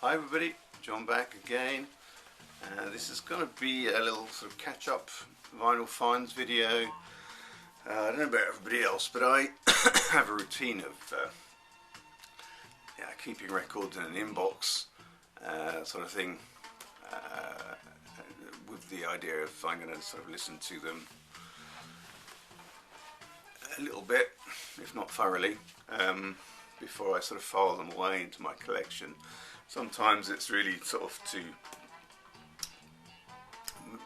Hi everybody, John back again. This is going to be a little sort of catch-up vinyl finds video. I don't know about everybody else, but I have a routine of keeping records in an inbox sort of thing, with the idea of I'm going to sort of listen to them a little bit, if not thoroughly, before I sort of file them away into my collection. Sometimes it's really sort of to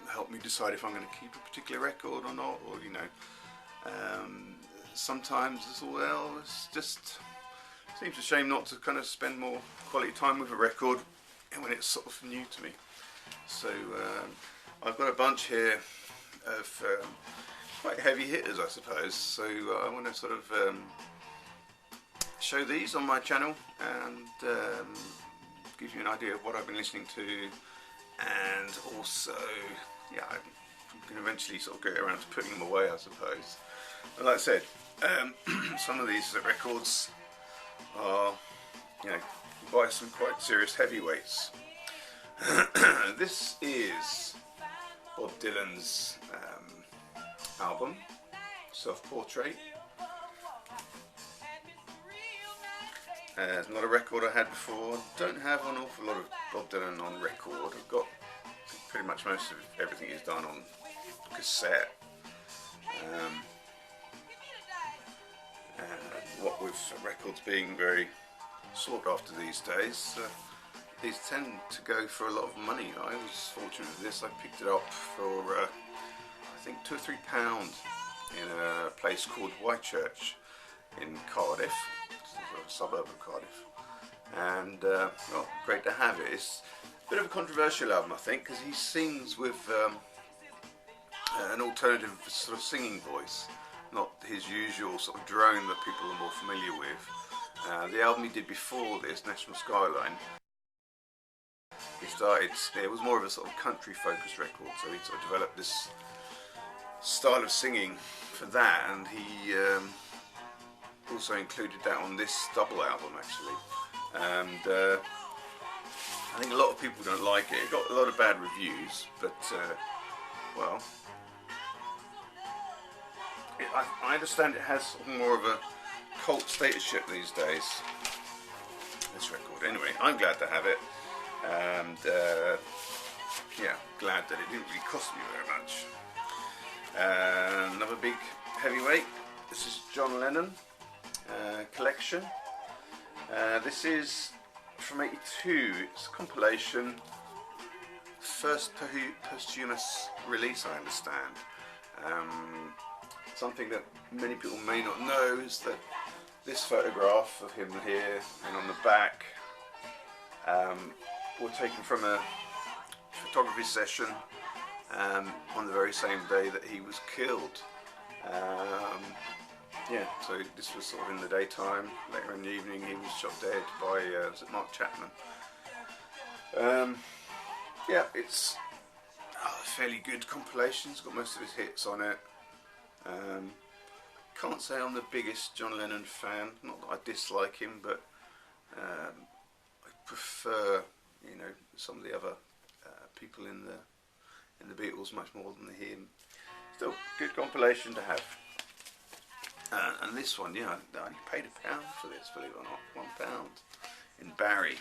help me decide if I'm going to keep a particular record or not, or sometimes as well it's just seems a shame not to kind of spend more quality time with a record when it's sort of new to me. So I've got a bunch here of quite heavy hitters, I suppose, so I want to sort of show these on my channel and give you an idea of what I've been listening to, and also I can eventually sort of get around to putting them away, I suppose. But like I said, some of these records are by some quite serious heavyweights. This is Bob Dylan's album, Self-Portrait. It's not a record I had before. Don't have an awful lot of Bob Dylan on record. I've got pretty much most of everything he's done on cassette. What with records being very sought after these days, these tend to go for a lot of money. I was fortunate with this. I picked it up for I think £2 or £3 in a place called Whitechurch in Cardiff, a suburb of Cardiff, and well, great to have it. It's a bit of a controversial album, I think, because he sings with an alternative sort of singing voice, not his usual sort of drone that people are more familiar with. The album he did before this, National Skyline, it was more of a sort of country focused record, so he sort of developed this style of singing for that, and he also included that on this double album actually, and I think a lot of people don't like it. It got a lot of bad reviews, but well, I understand it has more of a cult statusship these days, this record. Anyway, I'm glad to have it, and glad that it didn't really cost me very much. Another big heavyweight, this is John Lennon collection. This is from '82. It's a compilation, first posthumous release, I understand. Something that many people may not know is that this photograph of him here and on the back were taken from a photography session on the very same day that he was killed. So this was sort of in the daytime. Later in the evening he was shot dead by Mark Chapman. It's a fairly good compilation. It's got most of his hits on it. Can't say I'm the biggest John Lennon fan, not that I dislike him, but I prefer some of the other people in the Beatles much more than him. Still good compilation to have. And this one, I only paid £1 for this, believe it or not, £1 in Barry.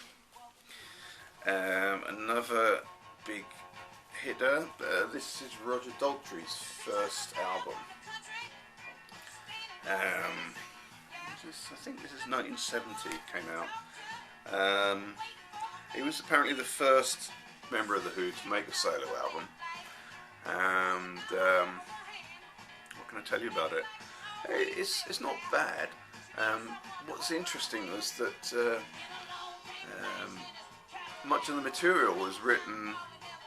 Another big hitter, this is Roger Daltrey's first album. I think this is 1970 it came out. He was apparently the first member of The Who to make a solo album, and what can I tell you about it? It's not bad. What's interesting was that much of the material was written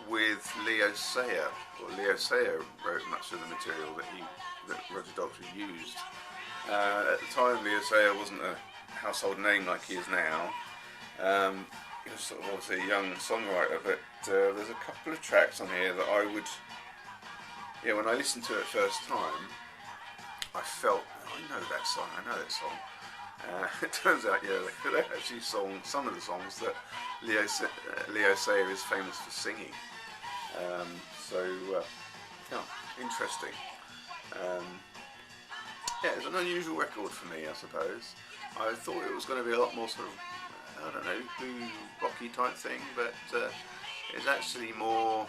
with Leo Sayer, or Leo Sayer wrote much of the material that Roger Daltrey used. At the time, Leo Sayer wasn't a household name like he is now. He was sort of obviously a young songwriter, but there's a couple of tracks on here that I would, when I listened to it first time, I felt, I know that song, It turns out, yeah, they actually sung some of the songs that Leo Sayer is famous for singing. Yeah, interesting. Yeah, it's an unusual record for me, I suppose. I thought it was going to be a lot more sort of, I don't know, blue rocky type thing, but it's actually more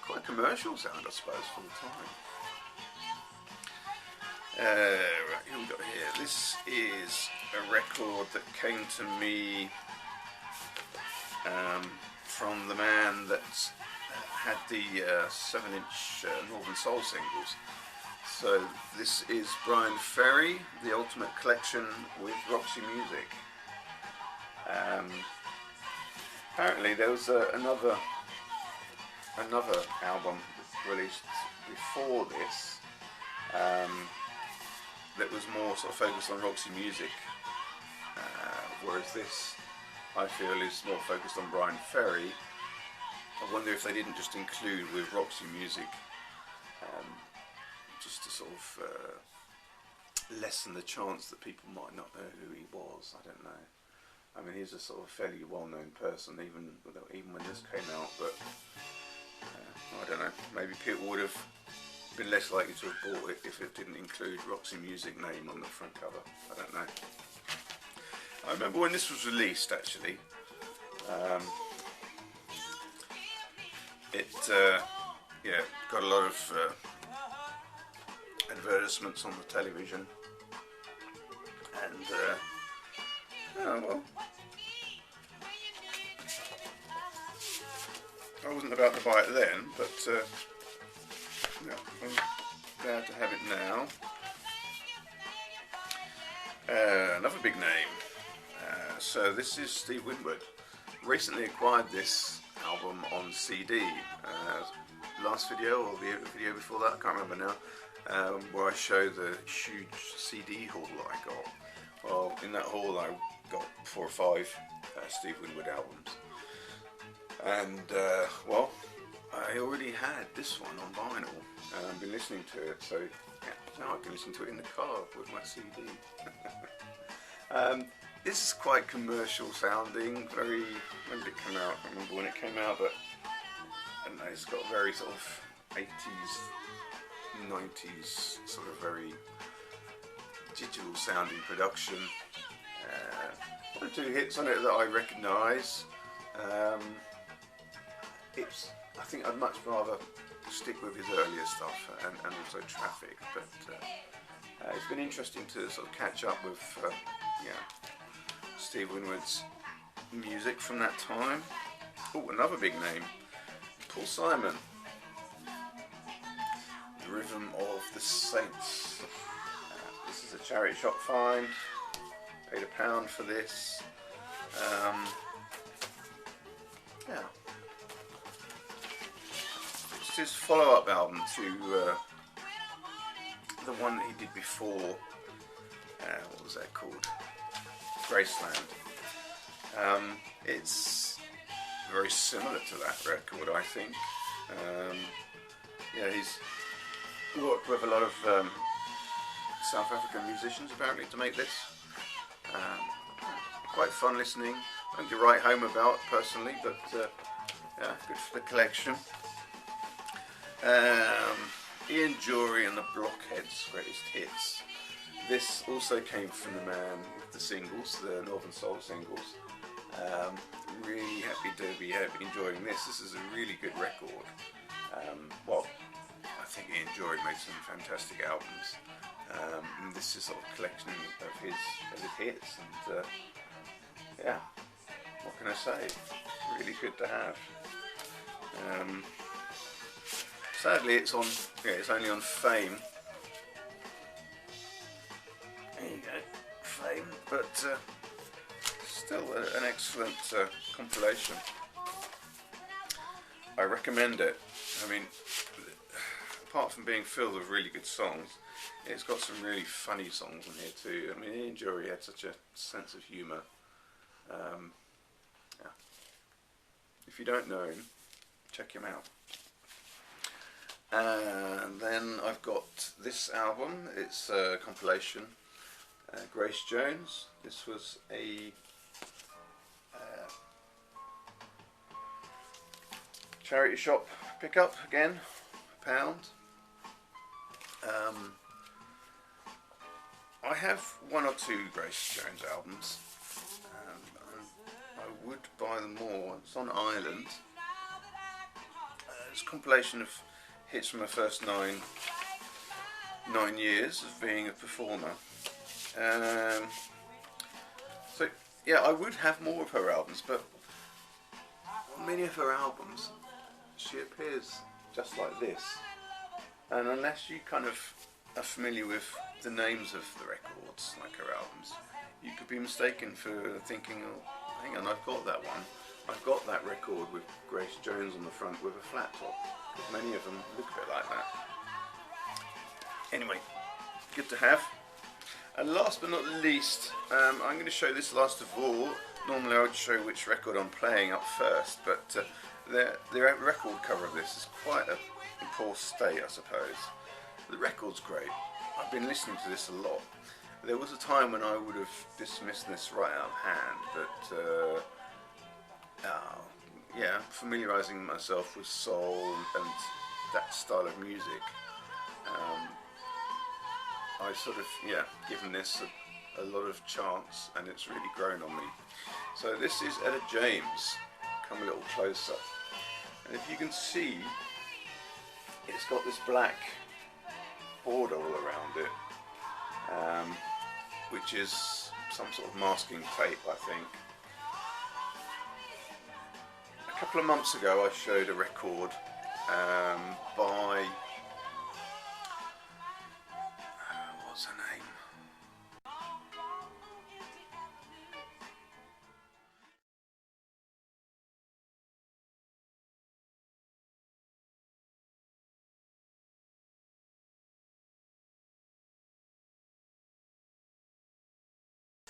quite a commercial sound, I suppose, for the time. Right, here we got here. This is a record that came to me from the man that had the 7-inch Northern Soul singles. So this is Brian Ferry, The Ultimate Collection with Roxy Music. Apparently there was another album released before this that was more sort of focused on Roxy Music, whereas this, I feel, is more focused on Brian Ferry. I wonder if they didn't just include with Roxy Music just to sort of lessen the chance that people might not know who he was. I don't know. I mean, he's a sort of fairly well-known person, even when this came out. But I don't know. Maybe people would have been less likely to have bought it if it didn't include Roxy Music name on the front cover. I don't know. I remember when this was released, actually. It yeah, got a lot of advertisements on the television, and oh well, I wasn't about to buy it then, but yeah, I'm glad to have it now. Another big name. So this is Steve Winwood. Recently acquired this album on CD. Last video, or the video before that, I can't remember now, where I show the huge CD haul that I got. Well, in that haul I got 4 or 5 Steve Winwood albums. And, well, I already had this one on vinyl, and I've been listening to it, so yeah, now I can listen to it in the car with my CD. This is quite commercial sounding, very, when did it come out? I don't remember when it came out, but I don't know, it's got very sort of 80s, 90s, sort of very digital sounding production. One or two hits on it that I recognise. I think I'd much rather stick with his earlier stuff and also Traffic, but it's been interesting to sort of catch up with yeah, Steve Winwood's music from that time. Oh, another big name, Paul Simon, The Rhythm of the Saints. This is a charity shop find, paid £1 for this. Yeah, it's his follow-up album to the one that he did before. What was that called? Graceland. It's very similar to that record, I think. Yeah, he's worked with a lot of South African musicians apparently to make this. Quite fun listening. Nothing to write home about personally, but yeah, good for the collection. Ian Jury and the Blockheads' Greatest Hits. This also came from the man with the singles, the Northern Soul singles. Really happy to be enjoying this. This is a really good record. Well, I think Ian Jury made some fantastic albums. And this is sort of a collection of his hits, and yeah, what can I say? Really good to have. Sadly, it's only on Fame. There you go, Fame, but still an excellent compilation. I recommend it. I mean, apart from being filled with really good songs, it's got some really funny songs in here too. I mean, Ian Jury had such a sense of humour. Yeah. If you don't know him, check him out. And then I've got this album. It's a compilation. Grace Jones. This was a charity shop pickup again, £1. I have one or two Grace Jones albums. I would buy them more. It's on Ireland. It's a compilation of hits from her first nine years of being a performer. So yeah, I would have more of her albums, but on many of her albums she appears just like this, and unless you kind of are familiar with the names of the records, like her albums, you could be mistaken for thinking, oh, hang on, I've got that one. I've got that record with Grace Jones on the front with a flat top, because many of them look a bit like that. Anyway, good to have. And last but not least, I'm going to show this last of all. Normally I would show which record I'm playing up first, but the record cover of this is quite in poor state, I suppose. The record's great. I've been listening to this a lot. There was a time when I would have dismissed this right out of hand, but yeah, familiarising myself with soul and that style of music, I sort of, yeah, given this a lot of chance, and it's really grown on me. So this is Etta James. Come a little closer, and if you can see, it's got this black border all around it, which is some sort of masking tape, I think. A couple of months ago I showed a record by, what's her name?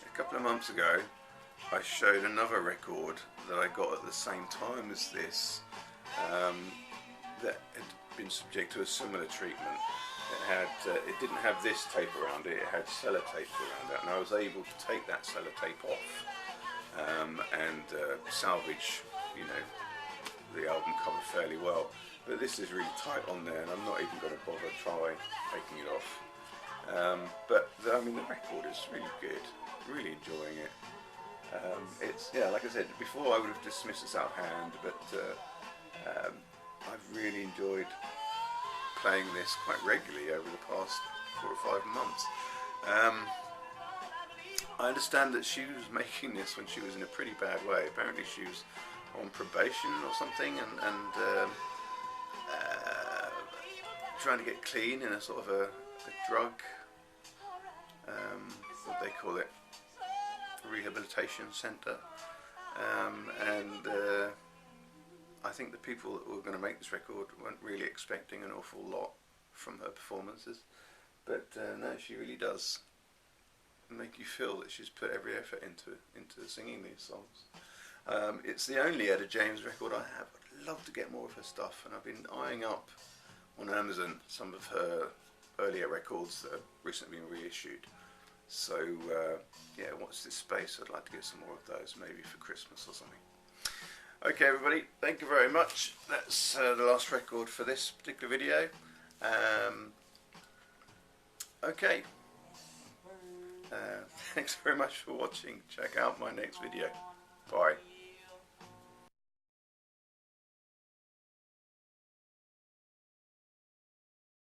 A couple of months ago I showed another record that I got at the same time as this, that had been subject to a similar treatment. It didn't have this tape around it, it had sellotape around it, and I was able to take that sellotape off and salvage, you know, the album cover fairly well. But this is really tight on there, and I'm not even going to bother try taking it off. But I mean, the record is really good, really enjoying it. It's, yeah, like I said before, I would have dismissed this out of hand, but I've really enjoyed playing this quite regularly over the past 4 or 5 months. I understand that she was making this when she was in a pretty bad way. Apparently she was on probation or something, and trying to get clean in a sort of a drug, what they call it, rehabilitation centre, and I think the people that were going to make this record weren't really expecting an awful lot from her performances, but no, she really does make you feel that she's put every effort into singing these songs. It's the only Etta James record I have. I'd love to get more of her stuff, and I've been eyeing up on Amazon some of her earlier records that have recently been reissued. So yeah, watch this space. I'd like to get some more of those, maybe for Christmas or something. Okay everybody, thank you very much. That's the last record for this particular video. Okay, thanks very much for watching. Check out my next video.